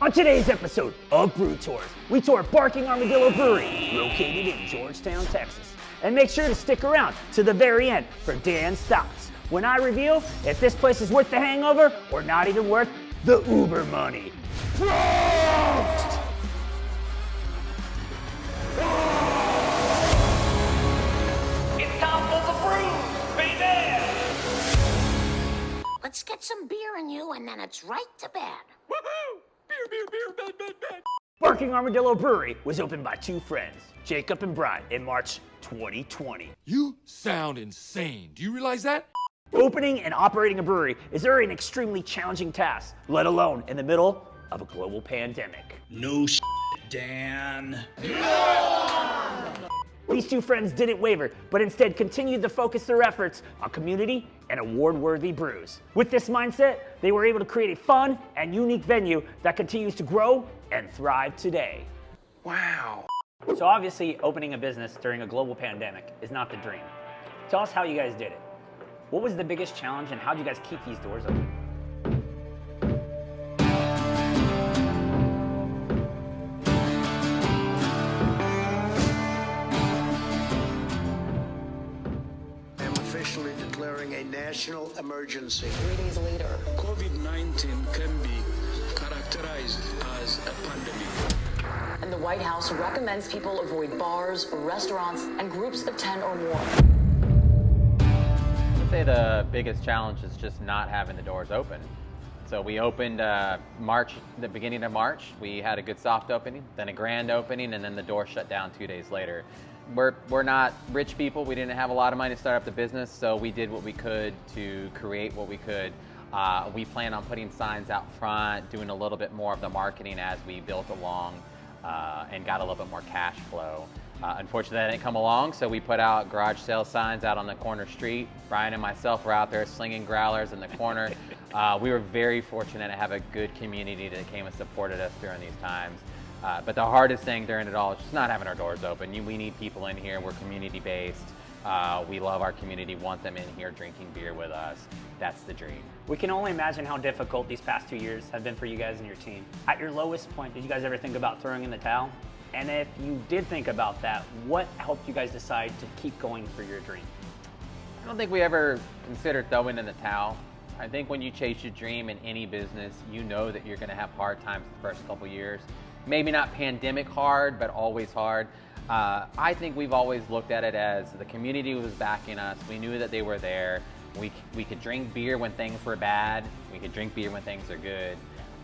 On today's episode of Brew Tours, we tour Barking Armadillo Brewery, located in Georgetown, Texas. And make sure to stick around to the very end for Dan's thoughts when I reveal if this place is worth the hangover or not even worth the Uber money. PROST! It's time for the brews, baby! Let's get some beer in you and then it's right to bed. Woohoo! Beer, bed. Barking Armadillo Brewery was opened by two friends, Jacob and Brian, in March 2020. You sound insane. Do you realize that? Opening and operating a brewery is already an extremely challenging task, let alone in the middle of a global pandemic. No shit, Dan. These two friends didn't waver, but instead continued to focus their efforts on community and award-worthy brews. With this mindset, they were able to create a fun and unique venue that continues to grow and thrive today. Wow. So obviously, opening a business during a global pandemic is not the dream. Tell us how you guys did it. What was the biggest challenge and how did you guys keep these doors open? Officially declaring a national emergency. 3 days later, COVID-19 can be characterized as a pandemic. and the White House recommends people avoid bars, restaurants, and groups of 10 or more. I'd say the biggest challenge is just not having the doors open. So we opened the beginning of March. We had a good soft opening, then a grand opening, and then the door shut down 2 days later. We're not rich people. We didn't have a lot of money to start up the business, so we did what we could to create what we could. We plan on putting signs out front, doing a little bit more of the marketing as we built along and got a little bit more cash flow. Unfortunately, that didn't come along, so we put out garage sale signs out on the corner street. Brian and myself were out there slinging growlers in the corner. We were very fortunate to have a good community that came and supported us during these times. But the hardest thing during it all is just not having our doors open. We need people in here. We're community-based. We love our community, want them in here drinking beer with us. That's the dream. We can only imagine how difficult these past 2 years have been for you guys and your team. At your lowest point, did you guys ever think about throwing in the towel? And if you did think about that, what helped you guys decide to keep going for your dream? I don't think we ever considered throwing in the towel. I think when you chase your dream in any business, you know that you're gonna have hard times the first couple years. Maybe not pandemic hard, but always hard. I think we've always looked at it as the community was backing us. We knew that they were there. We could drink beer when things were bad. We could drink beer when things are good.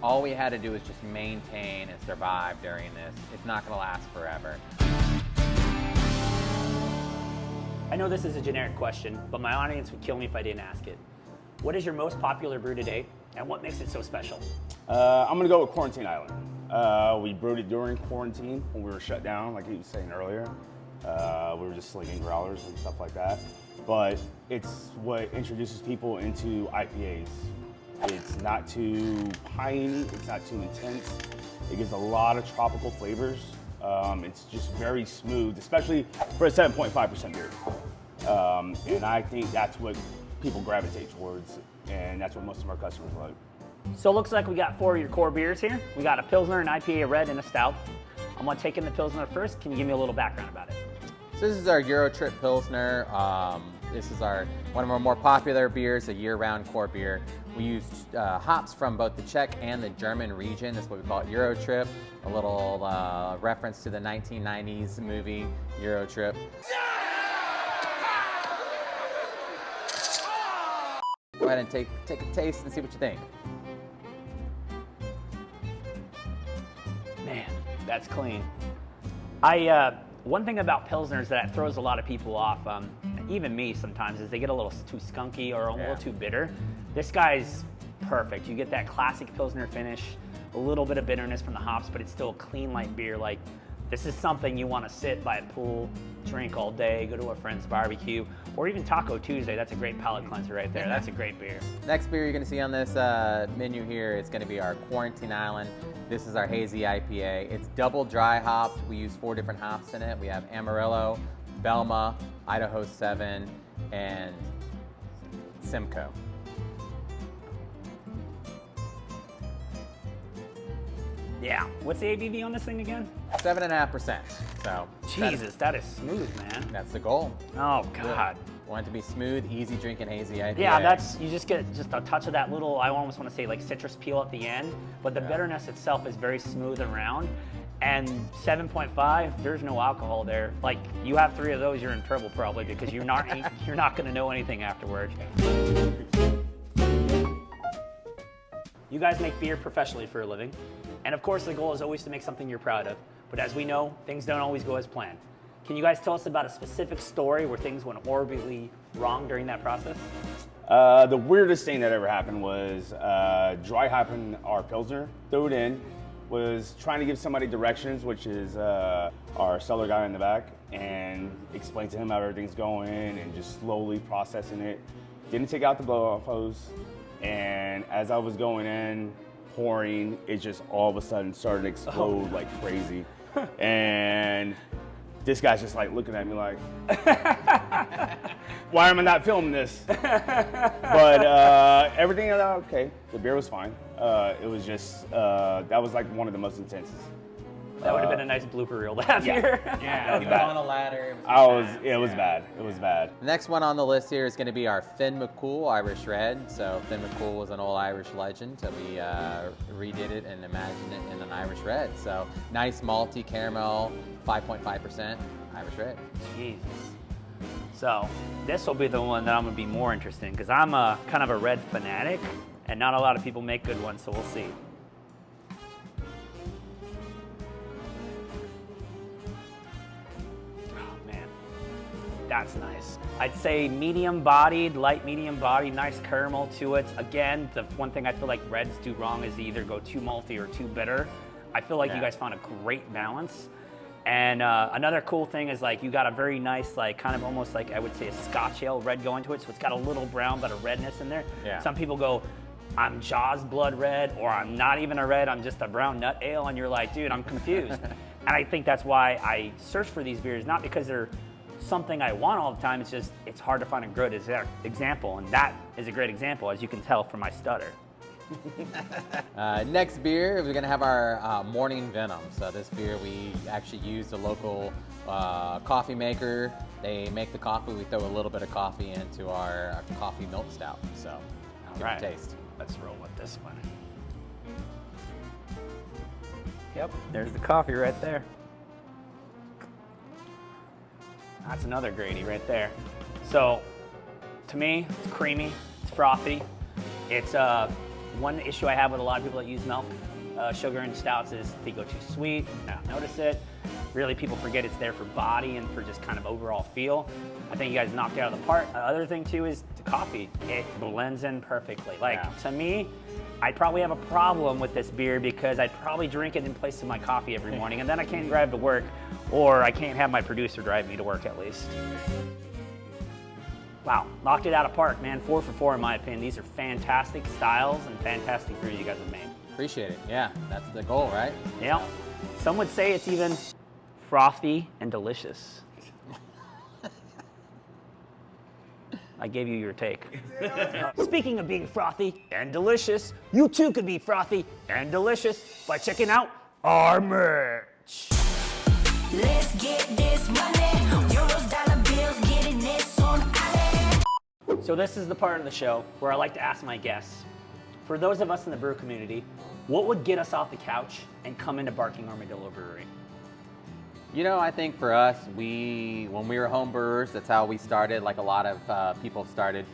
All we had to do was just maintain and survive during this. It's not gonna last forever. I know this is a generic question, but my audience would kill me if I didn't ask it. What is your most popular brew to date, and what makes it so special? I'm gonna go with Quarantine Island. We brewed it during quarantine when we were shut down, like he was saying earlier. We were just slinging growlers and stuff like that. But it's what introduces people into IPAs. It's not too piney, it's not too intense. It gives a lot of tropical flavors. It's just very smooth, especially for a 7.5% beer. And I think that's what people gravitate towards, and that's what most of our customers like. So it looks like we got 4 of your core beers here. We got a Pilsner, an IPA, a Red, and a Stout. I'm gonna take in the Pilsner first. Can you give me a little background about it? So this is our Euro Trip Pilsner. This is one of our more popular beers, a year-round core beer. We used hops from both the Czech and the German region. That's what we call it, Euro Trip. A little reference to the 1990s movie, Euro Trip. Go ahead and take a taste and see what you think. Man, that's clean. One thing about Pilsners that throws a lot of people off, even me sometimes, is they get a little too skunky or a little too bitter. This guy's perfect. You get that classic Pilsner finish, a little bit of bitterness from the hops, but it's still a clean, light beer. Like, this is something you want to sit by a pool, drink all day, go to a friend's barbecue, or even Taco Tuesday. That's a great palate cleanser right there. That's a great beer. Next beer you're going to see on this menu here is going to be our Quarantine Island. This is our hazy IPA. It's double dry hopped. We use 4 different hops in it. We have Amarillo, Belma, Idaho 7, and Simcoe. Yeah. What's the ABV on this thing again? 7.5%. So Jesus, that is smooth, man. that's the goal. Oh God. Want it to be smooth, easy drinking, hazy IPA. Yeah, that's, you just get just a touch of that little, I almost want to say like citrus peel at the end, but the bitterness itself is very smooth and round. And 7.5, there's no alcohol there. Like, you have 3 of those, you're in trouble probably, because you're not going to know anything afterwards. You guys make beer professionally for a living, and of course the goal is always to make something you're proud of. But as we know, things don't always go as planned. Can you guys tell us about a specific story where things went horribly wrong during that process? The weirdest thing that ever happened was dry hopping our Pilsner, threw it in, was trying to give somebody directions, which is our cellar guy in the back, and explain to him how everything's going and just slowly processing it. Didn't take out the blow-off hose, and as I was going in, pouring, it just all of a sudden started to explode like crazy. And this guy's just like looking at me like, why am I not filming this? But everything, okay, the beer was fine. It was just, that was like one of the most intense. That would have been a nice blooper reel to have here. Yeah, it was bad. on a ladder. It was bad. It was bad. The next one on the list here is going to be our Finn McCool Irish Red. So Finn McCool was an old Irish legend, so we redid it and imagined it in an Irish Red. So nice malty caramel, 5.5% Irish Red. Jesus. So this will be the one that I'm going to be more interested in, because I'm a kind of a red fanatic, and not a lot of people make good ones, so we'll see. That's nice. I'd say medium-bodied, light medium-bodied, nice caramel to it. Again, the one thing I feel like reds do wrong is they either go too malty or too bitter. I feel like you guys found a great balance. And another cool thing is like you got a very nice, like kind of almost like I would say a Scotch ale red going to it. So it's got a little brown but a redness in there. Yeah. Some people go, I'm Jaws blood red, or I'm not even a red, I'm just a brown nut ale. And you're like, dude, I'm confused. And I think that's why I search for these beers, not because they're something I want all the time. It's just, it's hard to find a good example, and that is a great example, as you can tell from my stutter. Next beer, we're going to have our Morning Venom. So this beer, we actually used a local coffee maker. They make the coffee. We throw a little bit of coffee into our coffee milk stout. So give it a taste. Let's roll with this one. Yep, there's the coffee right there. That's another Grady right there. So, to me, it's creamy, it's frothy. It's one issue I have with a lot of people that use milk, sugar in stouts is they go too sweet. I don't notice it. Really, people forget it's there for body and for just kind of overall feel. I think you guys knocked it out of the park. The other thing too is the coffee. It blends in perfectly. Like to me, I'd probably have a problem with this beer because I'd probably drink it in place of my coffee every morning, and then I can't drive to work, or I can't have my producer drive me to work at least. Wow, knocked it out of park, man. 4 for 4 in my opinion. These are fantastic styles and fantastic brews you guys have made. Appreciate it. Yeah, that's the goal, right? Yeah. Some would say it's even frothy and delicious. I gave you your take. Speaking of being frothy and delicious, you too could be frothy and delicious by checking out our merch. Let's get this money. Euros, dollar bills, getting this on Ale. So this is the part of the show where I like to ask my guests, for those of us in the brew community, what would get us off the couch and come into Barking Armadillo Brewery? You know, I think for us, when we were home brewers, that's how we started, like a lot of people started.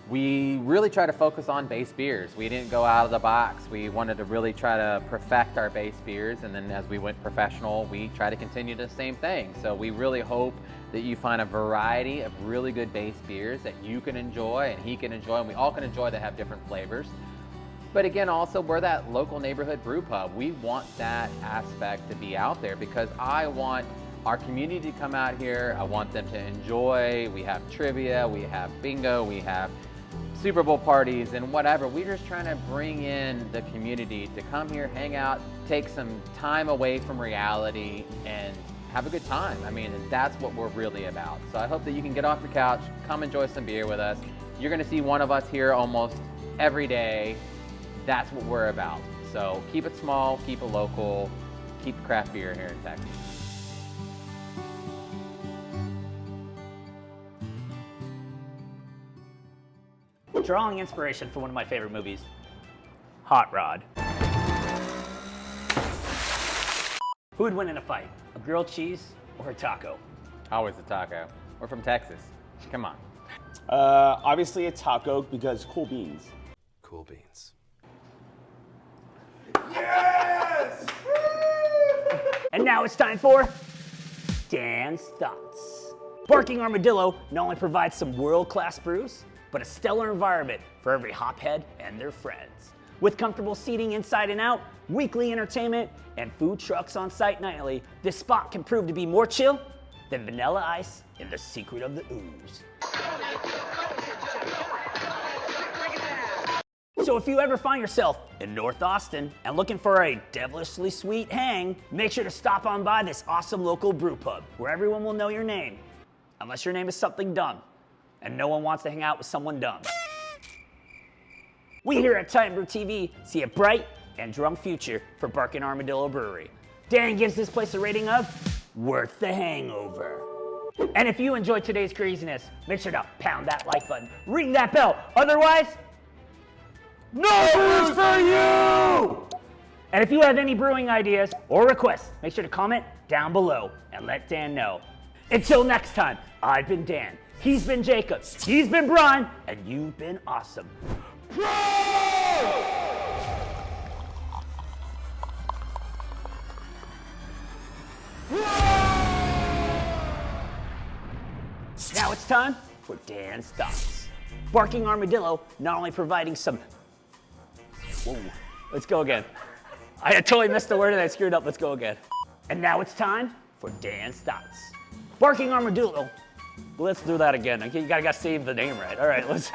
We really try to focus on base beers. We didn't go out of the box. We wanted to really try to perfect our base beers, and then as we went professional, we try to continue the same thing. So we really hope that you find a variety of really good base beers that you can enjoy and he can enjoy, and we all can enjoy that have different flavors. But again, also, we're that local neighborhood brew pub. We want that aspect to be out there because I want our community to come out here. I want them to enjoy. We have trivia, we have bingo, we have Super Bowl parties and whatever. We're just trying to bring in the community to come here, hang out, take some time away from reality and have a good time. I mean, that's what we're really about. So I hope that you can get off your couch, come enjoy some beer with us. You're gonna see one of us here almost every day. That's what we're about. So keep it small, keep it local, keep craft beer here in Texas. Drawing inspiration from one of my favorite movies, Hot Rod. Who would win in a fight, a grilled cheese or a taco? Always a taco. We're from Texas. Come on. Obviously a taco because cool beans. Cool beans. And now it's time for Dan's Thoughts. Barking Armadillo not only provides some world-class brews, but a stellar environment for every hophead and their friends. With comfortable seating inside and out, weekly entertainment, and food trucks on site nightly, this spot can prove to be more chill than vanilla ice in the secret of the ooze. So if you ever find yourself in North Austin and looking for a devilishly sweet hang, make sure to stop on by this awesome local brew pub where everyone will know your name, unless your name is something dumb, and no one wants to hang out with someone dumb. We here at Titan Brew TV see a bright and drunk future for Barking Armadillo Brewery. Dan gives this place a rating of worth the hangover. And if you enjoyed today's craziness, make sure to pound that like button, ring that bell, otherwise, no news for you! And if you have any brewing ideas or requests, make sure to comment down below and let Dan know. Until next time, I've been Dan, he's been Jacob, he's been Brian, and you've been awesome. Now it's time for Dan's Thoughts. Barking Armadillo not only providing some... Whoa, let's go again. I totally missed the word and I screwed up. Let's go again. And now it's time for Dan's Thoughts. Barking Armadillo. Let's do that again. Okay, you gotta save the name right. All right, let's.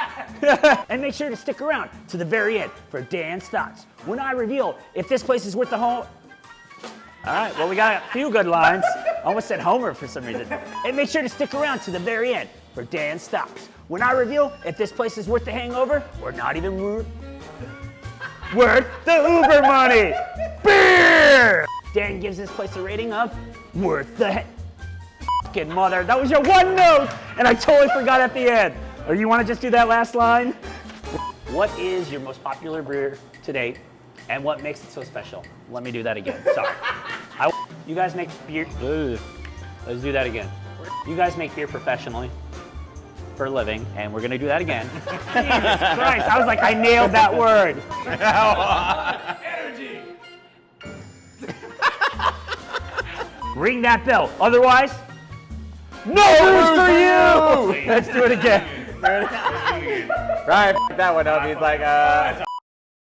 And make sure to stick around to the very end for Dan's Thoughts, when I reveal if this place is worth the home. All right, well, we got a few good lines. I almost said Homer for some reason. And make sure to stick around to the very end for Dan's Thoughts, when I reveal if this place is worth the hangover or not even worth the Uber money. Beer! Dan gives this place a rating of worth the fucking mother. That was your one note, and I totally forgot at the end. Or you want to just do that last line? What is your most popular beer to date, and what makes it so special? Let me do that again. Sorry. You guys make beer. Let's do that again. You guys make beer professionally for a living, and we're gonna do that again. Jesus Christ! I was like, I nailed that word. Energy. Ring that bell. Otherwise, no news for you. Let's do it again. Brian, that one up. He's like,